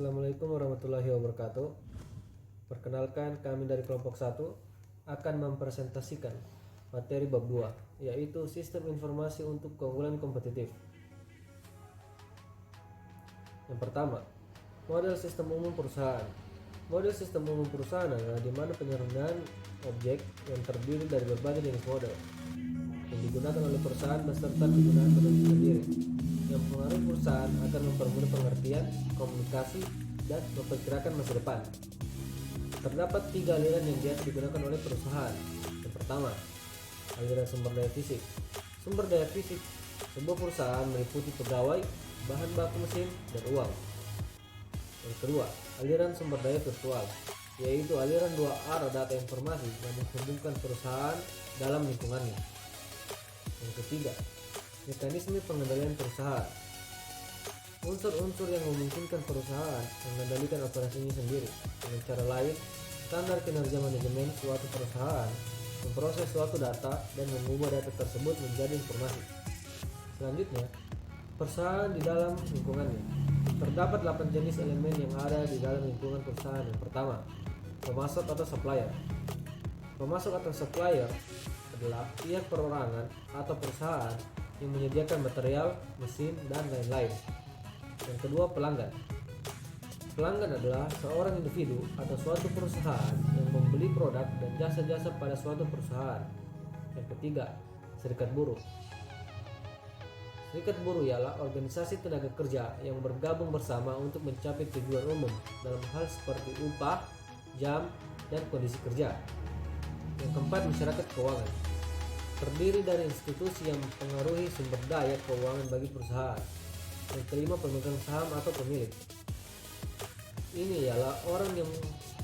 Assalamualaikum warahmatullahi wabarakatuh. Perkenalkan, kami dari kelompok 1 akan mempresentasikan materi bab 2, yaitu sistem informasi untuk keunggulan kompetitif. Yang pertama, model sistem umum perusahaan. Model sistem umum perusahaan adalah di mana penyerbuan objek yang terdiri dari berbagai jenis model yang digunakan oleh perusahaan beserta kegunaan tertentu sendiri. Yang mempengaruhi perusahaan akan mempermudah pengertian, komunikasi, dan memperkirakan masa depan. Terdapat 3 aliran yang biasa digunakan oleh perusahaan. Yang pertama, aliran sumber daya fisik. Sumber daya fisik sebuah perusahaan meliputi pegawai, bahan baku mesin, dan uang. Yang kedua, aliran sumber daya virtual, yaitu aliran 2 arah data informasi yang menghubungkan perusahaan dalam lingkungannya. Yang ketiga, mekanisme pengendalian perusahaan. Unsur-unsur yang memungkinkan perusahaan mengendalikan operasinya sendiri. Dengan cara lain, standar kinerja manajemen suatu perusahaan memproses suatu data dan mengubah data tersebut menjadi informasi. Selanjutnya, perusahaan di dalam lingkungannya. Terdapat 8 jenis elemen yang ada di dalam lingkungan perusahaan. Yang pertama, pemasok atau supplier. Pemasok atau supplier adalah pihak perorangan atau perusahaan yang menyediakan material, mesin, dan lain-lain. Yang kedua, pelanggan. Pelanggan adalah seorang individu atau suatu perusahaan yang membeli produk dan jasa-jasa pada suatu perusahaan. Yang ketiga, serikat buruh. Serikat buruh ialah organisasi tenaga kerja yang bergabung bersama untuk mencapai tujuan umum dalam hal seperti upah, jam, dan kondisi kerja. Yang keempat, masyarakat keuangan. Terdiri dari institusi yang mempengaruhi sumber daya keuangan bagi perusahaan. Yang kelima, pemegang saham atau pemilik. Ini ialah orang yang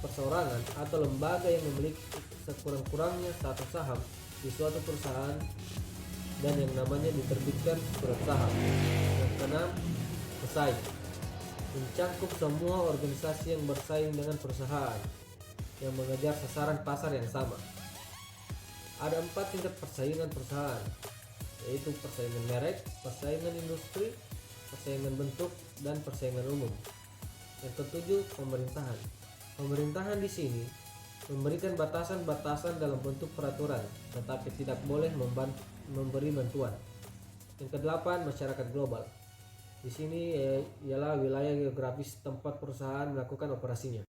perseorangan atau lembaga yang memiliki sekurang-kurangnya satu saham di suatu perusahaan dan yang namanya diterbitkan surat saham. Yang keenam, pesaing. Mencakup semua organisasi yang bersaing dengan perusahaan yang mengejar sasaran pasar yang sama. Ada 4 tingkat persaingan perusahaan, yaitu persaingan merek, persaingan industri, persaingan bentuk, dan persaingan umum. Yang ketujuh, pemerintahan. Pemerintahan di sini memberikan batasan-batasan dalam bentuk peraturan, tetapi tidak boleh memberi bantuan. Yang kedelapan, masyarakat global. Di sini ialah wilayah geografis tempat perusahaan melakukan operasinya.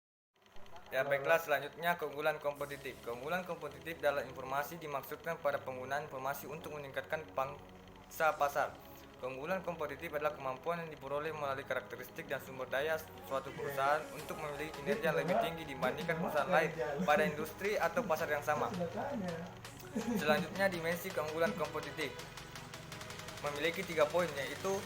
Ya baiklah, selanjutnya keunggulan kompetitif. Keunggulan kompetitif dalam informasi dimaksudkan pada penggunaan informasi untuk meningkatkan pangsa pasar. Keunggulan kompetitif adalah kemampuan yang diperoleh melalui karakteristik dan sumber daya suatu perusahaan untuk memiliki kinerja lebih tinggi dibandingkan perusahaan lain pada industri atau pasar yang sama. Selanjutnya, dimensi keunggulan kompetitif memiliki 3 poin, yaitu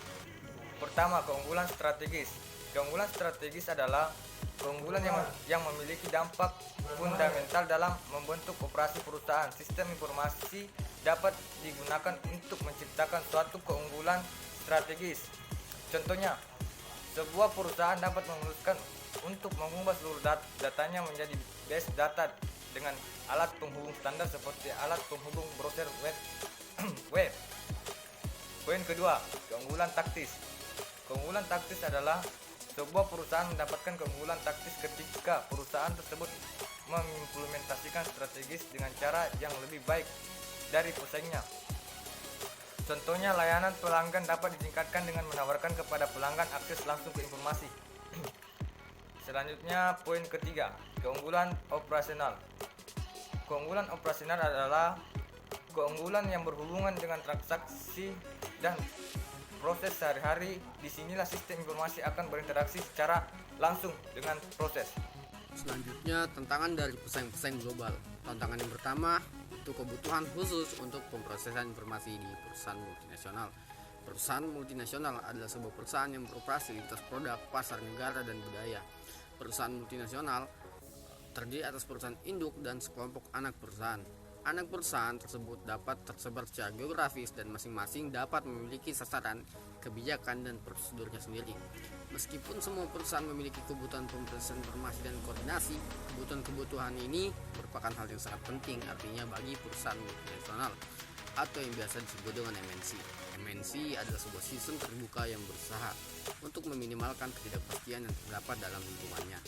pertama, keunggulan strategis. Keunggulan strategis adalah keunggulan yang memiliki dampak fundamental dalam membentuk operasi perusahaan. Sistem informasi dapat digunakan untuk menciptakan suatu keunggulan strategis. Contohnya, sebuah perusahaan dapat memutuskan untuk mengubah seluruh datanya menjadi base data dengan alat penghubung standar seperti alat penghubung browser web. Poin kedua, keunggulan taktis. Keunggulan taktis adalah sebuah perusahaan mendapatkan keunggulan taktis ketika perusahaan tersebut mengimplementasikan strategis dengan cara yang lebih baik dari pesaingnya. Contohnya, layanan pelanggan dapat ditingkatkan dengan menawarkan kepada pelanggan akses langsung ke informasi. Selanjutnya, poin ketiga, keunggulan operasional. Keunggulan operasional adalah keunggulan yang berhubungan dengan transaksi dan proses sehari-hari. Disinilah sistem informasi akan berinteraksi secara langsung dengan proses. Selanjutnya, tantangan dari pesaing-pesaing global. Tantangan yang pertama itu kebutuhan khusus untuk pemrosesan informasi di perusahaan multinasional. Perusahaan multinasional adalah sebuah perusahaan yang beroperasi lintas produk, pasar, negara, dan budaya. Perusahaan multinasional terdiri atas perusahaan induk dan sekelompok anak perusahaan. Anak perusahaan tersebut dapat tersebar secara geografis dan masing-masing dapat memiliki sasaran, kebijakan, dan prosedurnya sendiri. Meskipun semua perusahaan memiliki kebutuhan pemrosesan informasi dan koordinasi, kebutuhan-kebutuhan ini merupakan hal yang sangat penting artinya bagi perusahaan multinasional. atau yang biasa disebut dengan MNC. MNC adalah sebuah sistem terbuka yang berusaha untuk meminimalkan ketidakpastian yang terdapat dalam lingkungannya.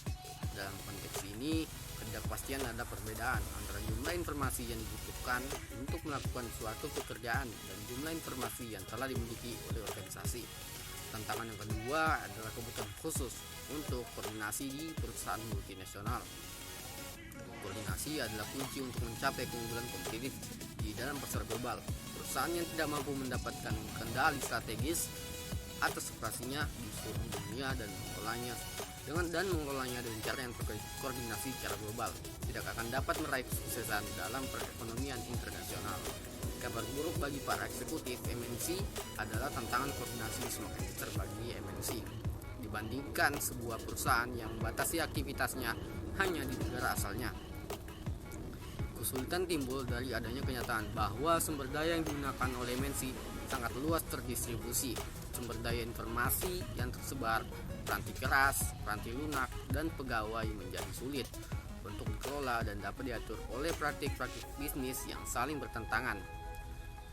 Dalam konteks ini, ketidakpastian adalah perbedaan antara jumlah informasi yang dibutuhkan untuk melakukan suatu pekerjaan dan jumlah informasi yang telah dimiliki oleh organisasi. Tantangan yang kedua adalah kebutuhan khusus untuk koordinasi di perusahaan multinasional. Koordinasi adalah kunci untuk mencapai keunggulan kompetitif di dalam pasar global. Perusahaan yang tidak mampu mendapatkan kendali strategis atas operasinya di seluruh dunia dan mengelolanya dengan cara yang terkoordinasi secara global tidak akan dapat meraih kesuksesan dalam perekonomian internasional. Kabar buruk bagi para eksekutif MNC adalah tantangan koordinasi semakin besar bagi MNC dibandingkan sebuah perusahaan yang membatasi aktivitasnya hanya di negara asalnya. Kesulitan timbul dari adanya kenyataan bahwa sumber daya yang digunakan oleh MNC sangat luas terdistribusi. Sumber daya informasi yang tersebar, peranti keras, peranti lunak, dan pegawai menjadi sulit untuk dikelola dan dapat diatur oleh praktik-praktik bisnis yang saling bertentangan.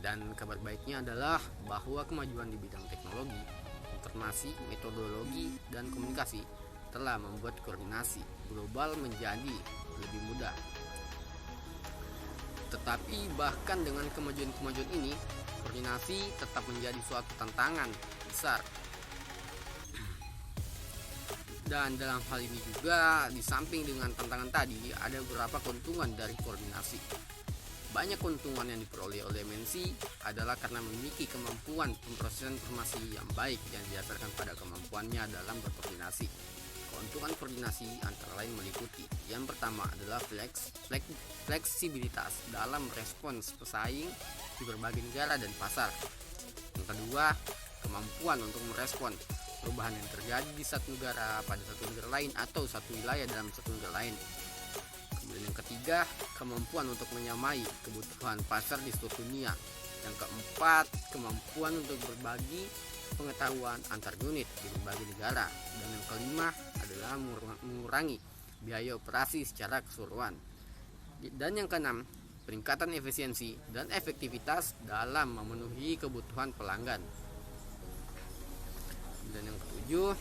Dan kabar baiknya adalah bahwa kemajuan di bidang teknologi, informasi, metodologi, dan komunikasi telah membuat koordinasi global menjadi lebih mudah. Tetapi bahkan dengan kemajuan-kemajuan ini, koordinasi tetap menjadi suatu tantangan besar. Dan dalam hal ini juga, di samping dengan tantangan tadi, ada beberapa keuntungan dari koordinasi. Banyak keuntungan yang diperoleh oleh MNC adalah karena memiliki kemampuan pemrosesan informasi yang baik yang didasarkan pada kemampuannya dalam berkoordinasi. Keuntungan koordinasi antara lain meliputi: yang pertama adalah fleksibilitas dalam respons pesaing di berbagai negara dan pasar. Yang kedua, kemampuan untuk merespon perubahan yang terjadi di satu negara pada satu negara lain atau satu wilayah dalam satu negara lain. Kemudian yang ketiga, kemampuan untuk menyamai kebutuhan pasar di seluruh dunia. Yang keempat, kemampuan untuk berbagi pengetahuan antar unit di berbagai negara. Dan yang kelima adalah mengurangi biaya operasi secara keseluruhan. Dan yang keenam, peningkatan efisiensi dan efektivitas dalam memenuhi kebutuhan pelanggan. Dan yang ketujuh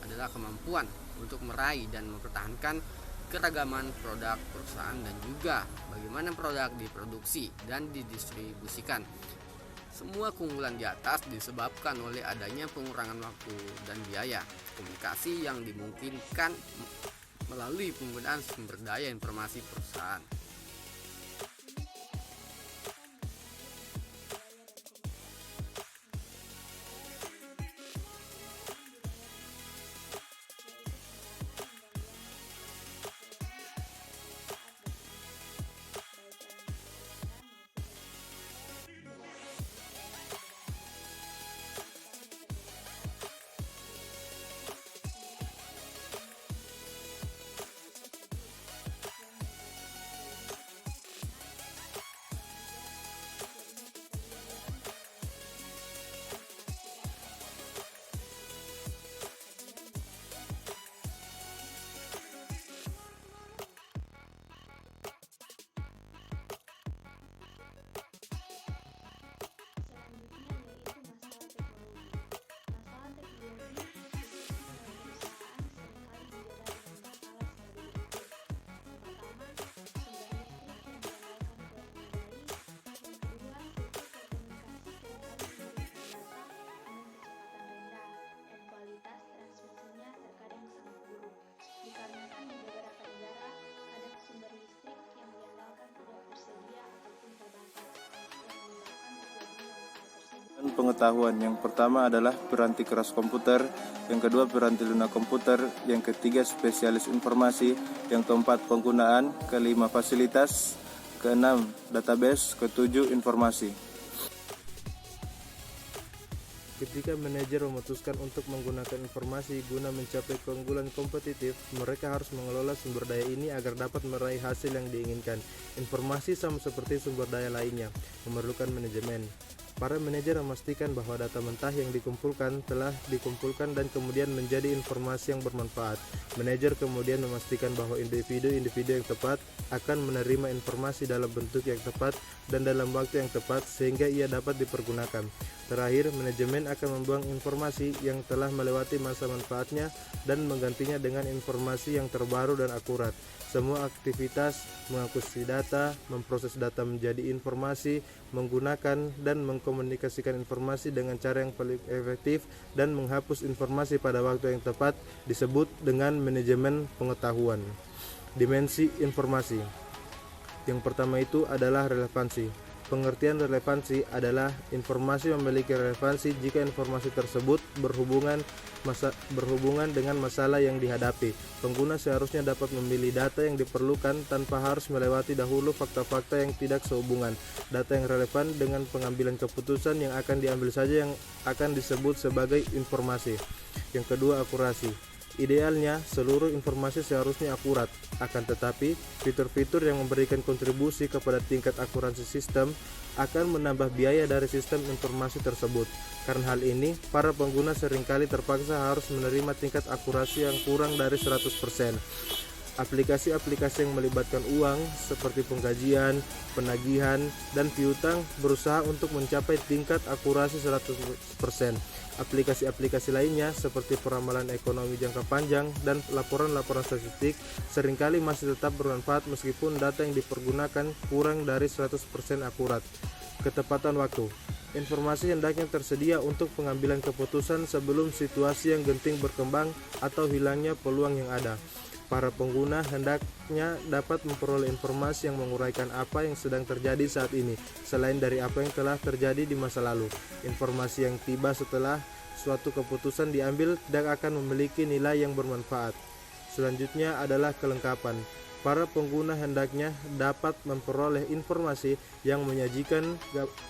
adalah kemampuan untuk meraih dan mempertahankan keragaman produk perusahaan dan juga bagaimana produk diproduksi dan didistribusikan. Semua keunggulan di atas disebabkan oleh adanya pengurangan waktu dan biaya komunikasi yang dimungkinkan melalui penggunaan sumber daya informasi perusahaan. Pengetahuan yang pertama adalah piranti keras komputer, yang kedua piranti lunak komputer, yang ketiga spesialis informasi, yang keempat penggunaan, kelima fasilitas, keenam database, ketujuh informasi. Ketika manajer memutuskan untuk menggunakan informasi guna mencapai keunggulan kompetitif, mereka harus mengelola sumber daya ini agar dapat meraih hasil yang diinginkan. Informasi sama seperti sumber daya lainnya, memerlukan manajemen. Para manajer memastikan bahwa data mentah yang dikumpulkan telah dikumpulkan dan kemudian menjadi informasi yang bermanfaat. Manajer kemudian memastikan bahwa individu-individu yang tepat akan menerima informasi dalam bentuk yang tepat dan dalam waktu yang tepat sehingga ia dapat dipergunakan. Terakhir, manajemen akan membuang informasi yang telah melewati masa manfaatnya dan menggantinya dengan informasi yang terbaru dan akurat. Semua aktivitas mengakuisisi data, memproses data menjadi informasi, menggunakan dan mengkomunikasikan informasi dengan cara yang paling efektif dan menghapus informasi pada waktu yang tepat disebut dengan manajemen pengetahuan. Dimensi informasi. Yang pertama itu adalah relevansi. Pengertian relevansi adalah informasi memiliki relevansi jika informasi tersebut berhubungan dengan masalah yang dihadapi. Pengguna seharusnya dapat memilih data yang diperlukan tanpa harus melewati dahulu fakta-fakta yang tidak sehubungan. Data yang relevan dengan pengambilan keputusan yang akan diambil saja yang akan disebut sebagai informasi. Yang kedua, akurasi. Idealnya, seluruh informasi seharusnya akurat. Akan tetapi, fitur-fitur yang memberikan kontribusi kepada tingkat akurasi sistem akan menambah biaya dari sistem informasi tersebut. Karena hal ini, para pengguna seringkali terpaksa harus menerima tingkat akurasi yang kurang dari 100%. Aplikasi-aplikasi yang melibatkan uang seperti penggajian, penagihan, dan piutang berusaha untuk mencapai tingkat akurasi 100%. Aplikasi-aplikasi lainnya seperti peramalan ekonomi jangka panjang dan laporan-laporan statistik seringkali masih tetap bermanfaat meskipun data yang dipergunakan kurang dari 100% akurat. Ketepatan waktu. Informasi hendaknya tersedia untuk pengambilan keputusan sebelum situasi yang genting berkembang atau hilangnya peluang yang ada. Para pengguna hendaknya dapat memperoleh informasi yang menguraikan apa yang sedang terjadi saat ini, selain dari apa yang telah terjadi di masa lalu. Informasi yang tiba setelah suatu keputusan diambil tidak akan memiliki nilai yang bermanfaat. Selanjutnya adalah kelengkapan. Para pengguna hendaknya dapat memperoleh informasi yang menyajikan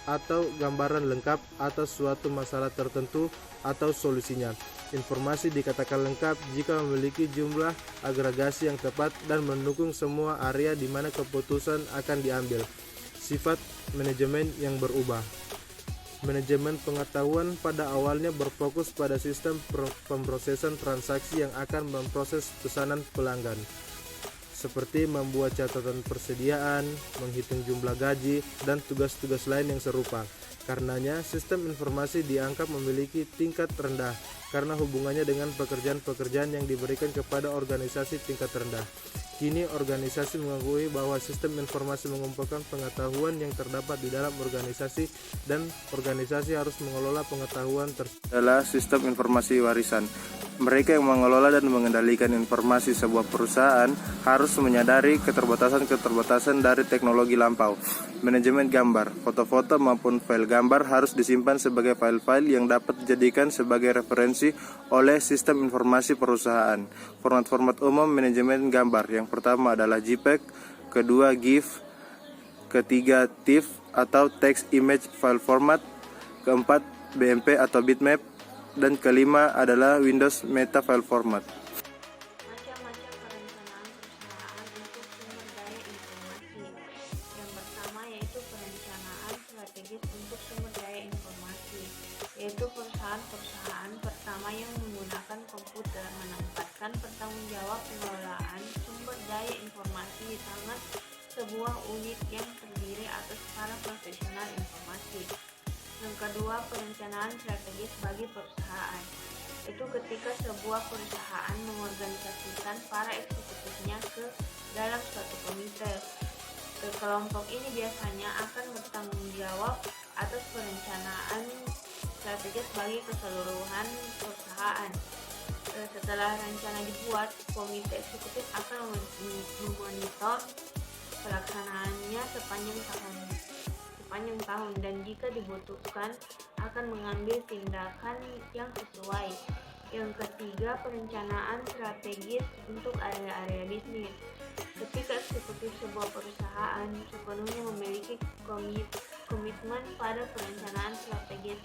atau gambaran lengkap atas suatu masalah tertentu atau solusinya. Informasi dikatakan lengkap jika memiliki jumlah agregasi yang tepat dan mendukung semua area di mana keputusan akan diambil. Sifat manajemen yang berubah. Manajemen pengetahuan pada awalnya berfokus pada sistem pemrosesan transaksi yang akan memproses pesanan pelanggan, seperti membuat catatan persediaan, menghitung jumlah gaji, dan tugas-tugas lain yang serupa. Karenanya, sistem informasi dianggap memiliki tingkat rendah karena hubungannya dengan pekerjaan-pekerjaan yang diberikan kepada organisasi tingkat rendah. Kini organisasi mengakui bahwa sistem informasi mengumpulkan pengetahuan yang terdapat di dalam organisasi dan organisasi harus mengelola pengetahuan tersebut. Adalah sistem informasi warisan. Mereka yang mengelola dan mengendalikan informasi sebuah perusahaan harus menyadari keterbatasan-keterbatasan dari teknologi lampau. Manajemen gambar, foto-foto maupun file gambar harus disimpan sebagai file-file yang dapat dijadikan sebagai referensi oleh sistem informasi perusahaan. Format-format umum manajemen gambar yang pertama adalah JPEG, kedua GIF, ketiga TIFF atau Text Image File Format, keempat BMP atau bitmap, dan kelima adalah Windows Meta File Format. Macam-macam perencanaan perusahaan untuk sumber daya informasi. Yang pertama yaitu perencanaan strategis untuk sumber daya informasi, yaitu perusahaan-perusahaan pertama yang menggunakan komputer menempatkan pertanggungjawab pengelolaan sumber daya informasi di tangan sebuah unit yang terdiri atas para profesional informasi. Yang kedua, perencanaan strategis bagi perusahaan. Itu ketika sebuah perusahaan mengorganisasikan para eksekutifnya ke dalam suatu komite. Kelompok ini biasanya akan bertanggung jawab atas perencanaan strategis bagi keseluruhan perusahaan. Setelah rencana dibuat, komite eksekutif akan memonitor pelaksanaannya sepanjang tahun dan jika dibutuhkan akan mengambil tindakan yang sesuai. Yang ketiga, perencanaan strategis untuk area-area bisnis. Ketika eksekutif sebuah perusahaan sepenuhnya memiliki komitmen pada perencanaan strategis,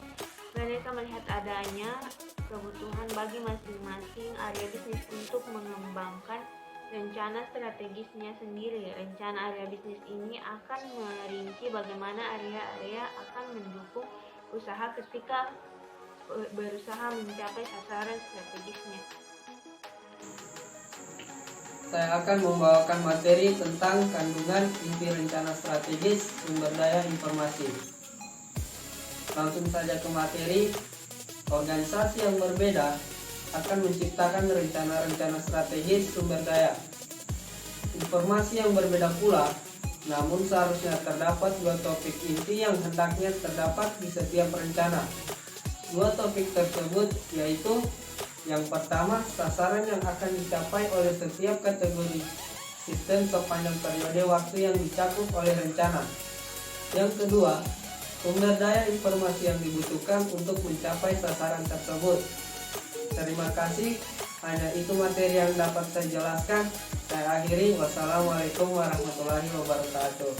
mereka melihat adanya kebutuhan bagi masing-masing area bisnis untuk mengembangkan rencana strategisnya sendiri. Rencana area bisnis ini akan merinci bagaimana area-area akan mendukung usaha ketika berusaha mencapai sasaran strategisnya. Saya akan membawakan materi tentang kandungan inti rencana strategis sumber daya informasi. Langsung saja ke materi. Organisasi yang berbeda akan menciptakan rencana-rencana strategis sumber daya. Informasi yang berbeda pula, namun seharusnya terdapat dua topik inti yang hendaknya terdapat di setiap rencana. Dua topik tersebut yaitu yang pertama, sasaran yang akan dicapai oleh setiap kategori sistem sepanjang periode waktu yang dicakup oleh rencana. Yang kedua, sumber daya informasi yang dibutuhkan untuk mencapai sasaran tersebut. Terima kasih, hanya itu materi yang dapat saya jelaskan. Saya akhiri, wassalamualaikum warahmatullahi wabarakatuh.